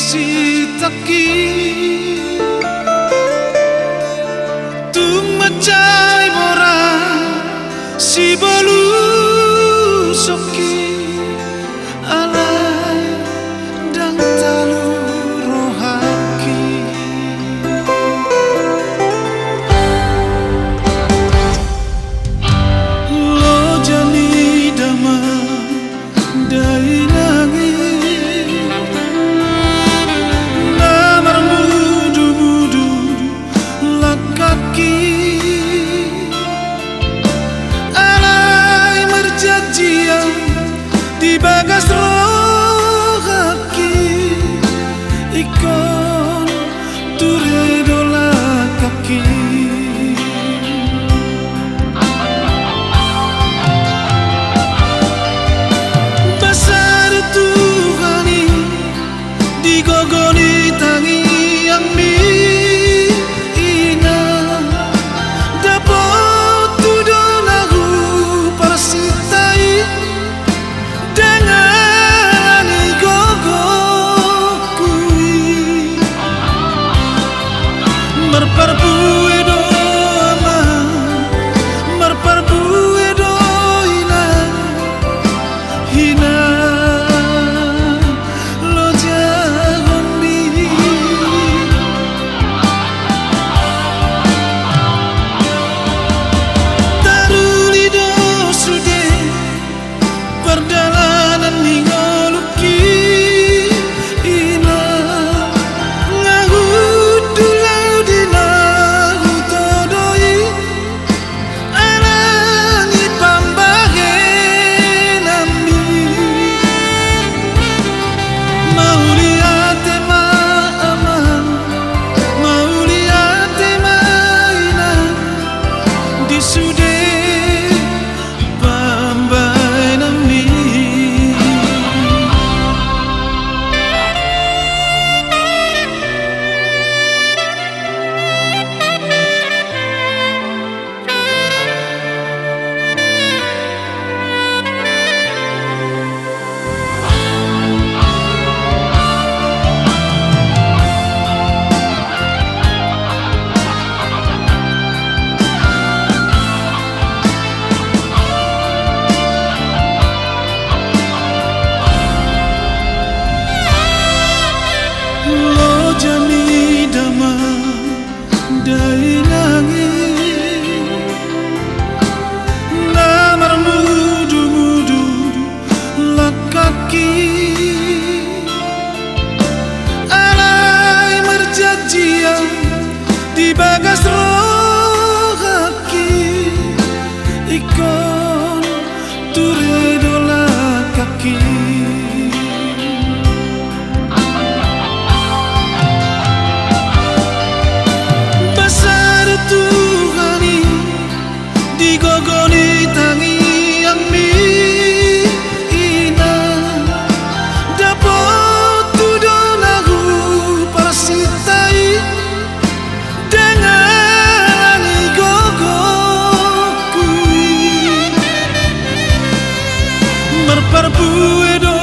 masih taki tu macai bora si bolu soki alai dan talu rohaki lo jani dama dai nangi namar mudu lakaki alai merjanjian di bagas rohaki ikon ture dola kaki besar Tuhani digogoni tangi yang mi ina dapat tudonahu persitai dengan gogokui merparbue do ama merparbue do ina hina lo jangan mi taruli do sude perjalanan ningoluki ina ngahudulau dina hutodoi alangi pambage nami mauliate ma aman mauliate ma ina disude pambai nami lo jani dama dai nangi namar mudu lakaki alai merjanjian di bagas rohaki ikon ture dola kaki besar Tuhani digogoni tangi yang mi ina dapat tudonahu persitai dengan gogokui merparbue do